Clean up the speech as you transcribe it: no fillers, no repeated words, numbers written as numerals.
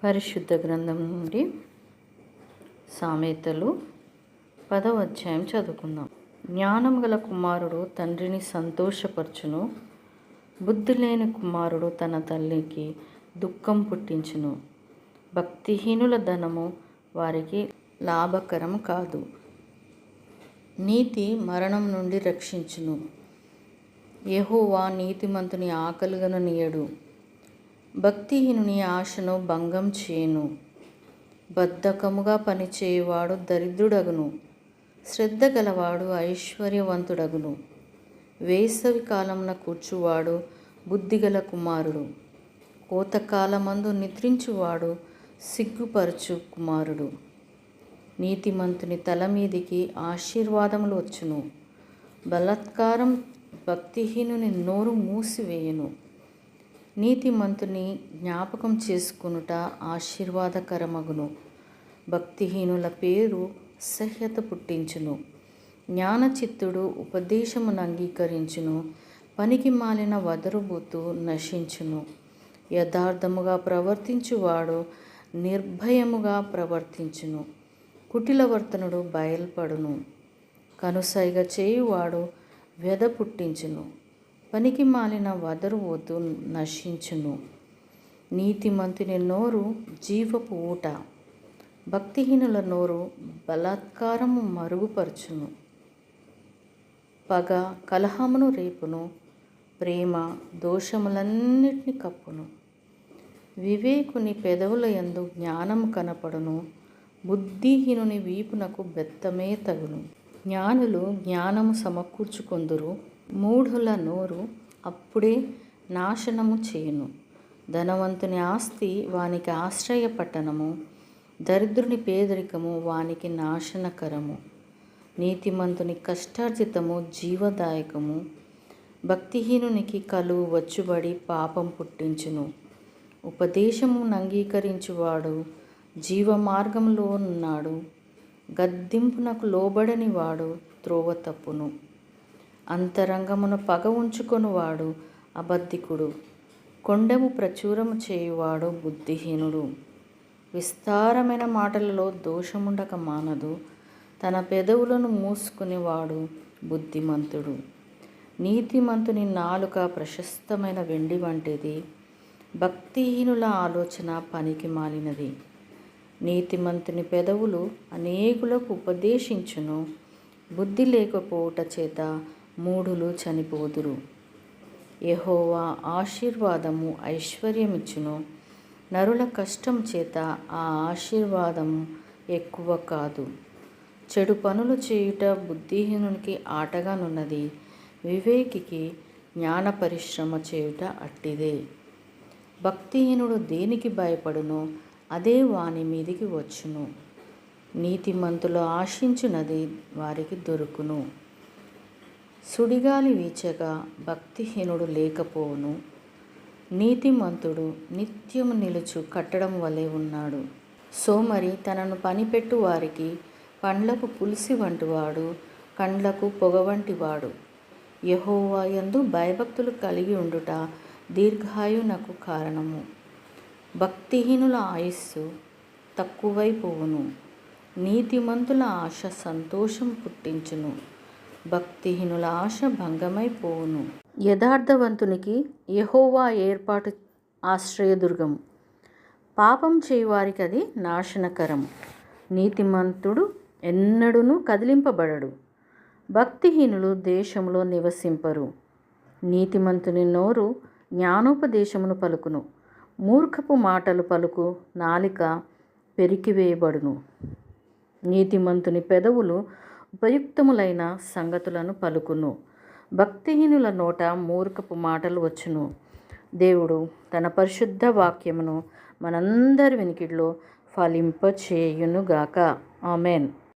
పరిశుద్ధ గ్రంథం నుండి సామెతలు 10వ అధ్యాయం చదువుకుందాం. జ్ఞానం గల కుమారుడు తండ్రిని సంతోషపరచును, బుద్ధి లేని కుమారుడు తన తల్లికి దుఃఖం పుట్టించును. భక్తిహీనుల ధనము వారికి లాభకరం కాదు, నీతి మరణం నుండి రక్షించును. యెహోవా నీతిమంతుని ఆకలిగొననీయడు, భక్తిహీనుని ఆశను భంగం చేయును. బద్ధకముగా పనిచేయువాడు దరిద్రుడగును, శ్రద్ధ గలవాడు ఐశ్వర్యవంతుడగును. వేసవి కాలమున కూర్చువాడు బుద్ధిగల కుమారుడు, కోతకాలమందు నిద్రించువాడు సిగ్గుపరచు కుమారుడు. నీతిమంతుని తల మీదికి ఆశీర్వాదములు వచ్చును, బలాత్కారం భక్తిహీనుని నోరు మూసివేయును. నీతిమంతుని జ్ఞాపకం చేసుకొనుట ఆశీర్వాదకరమగును, భక్తిహీనుల పేరు అసహ్యత పుట్టించును. జ్ఞానచిత్తుడు ఉపదేశమును అంగీకరించును, పనికి మాలిన వదరుబోతు నశించును. యథార్థముగా ప్రవర్తించువాడు నిర్భయముగా ప్రవర్తించును, కుటిలవర్తనుడు బయల్పడును. కనుసైగ చేయువాడు వ్యధ పుట్టించును, పనికి మాలిన వదరుబోతు నశించును. నీతిమంతుని నోరు జీవపు ఊట, భక్తిహీనుల నోరు బలాత్కారము మరుగుపరచును. పగ కలహమును రేపును, ప్రేమ దోషములన్నిటిని కప్పును. వివేకుని పెదవుల యందు జ్ఞానము కనపడును, బుద్ధిహీనుని వీపునకు బెత్తమే తగును. జ్ఞానులు జ్ఞానము సమకూర్చుకొందురు, మూఢుల నోరు అప్పుడే నాశనము చేయును. ధనవంతుని ఆస్తి వానికి ఆశ్రయ పట్టణము, దరిద్రుని పేదరికము వానికి నాశనకరము. నీతిమంతుని కష్టార్జితము జీవదాయకము, భక్తిహీనునికి కలువు వచ్చుబడి పాపం పుట్టించును. ఉపదేశమును అంగీకరించువాడు జీవ మార్గంలో ఉన్నాడు, గద్దింపునకు లోబడని వాడు త్రోవ తప్పును. అంతరంగమున పగ ఉంచుకొనువాడు అబద్ధికుడు, కొండెము ప్రచురము చేయువాడు బుద్ధిహీనుడు. విస్తారమైన మాటలలో దోషముండక మానదు, తన పెదవులను మూసుకునేవాడు బుద్ధిమంతుడు. నీతిమంతుని నాలుక ప్రశస్తమైన వెండి వంటిది, భక్తిహీనుల ఆలోచన పనికి మాలినది. నీతిమంతుని పెదవులు అనేకులకు ఉపదేశించును, బుద్ధి లేకపోవుట చేత మూఢులు చనిపోదురు. యెహోవా ఆశీర్వాదము ఐశ్వర్యమిచ్చును, నరుల కష్టం చేత ఆ ఆశీర్వాదము ఎక్కువ కాదు. చెడు పనులు చేయుట బుద్ధిహీనునికి ఆటగానున్నది, వివేకికి జ్ఞాన పరిశ్రమ చేయుట అట్టిదే. భక్తిహీనుడు దేనికి భయపడునో అదే వాని మీదికి వచ్చును, నీతిమంతులు ఆశించున్నది వారికి దొరుకును. సుడిగాలి వీచగా భక్తిహీనుడు లేకపోవును, నీతిమంతుడు నిత్యము నిలుచు కట్టడం వలె ఉన్నాడు. సోమరి తనను పనిపెట్టు వారికి పండ్లకు పులిసి వంటివాడు, కండ్లకు పొగ వంటివాడు. యెహోవా యందు భయభక్తులు కలిగి ఉండుట దీర్ఘాయునకు కారణము. భక్తిహీనుల ఆయుస్సు తక్కువైపోవును, నీతిమంతుల ఆశ సంతోషం పుట్టించును. భక్తిహీనుల ఆశ భంగమైపోవును. యథార్థవంతునికి యెహోవా ఏర్పాటు ఆశ్రయదుర్గం, పాపం చేయువారికి అది నాశనకరం. నీతిమంతుడు ఎన్నడూనూ కదిలింపబడడు, భక్తిహీనులు దేశంలో నివసింపరు. నీతిమంతుని నోరు జ్ఞానోపదేశమును పలుకును, మూర్ఖపు మాటలు పలుకు నాలిక పెరికివేయబడును. నీతిమంతుని పెదవులు ఉపయుక్తములైన సంగతులను పలుకును, భక్తిహీనుల నోట మూర్ఖపు మాటలు వచ్చును. దేవుడు తన పరిశుద్ధ వాక్యమును మనందరి వినికిడిలో ఫలింపచేయునుగాక. ఆమెన్.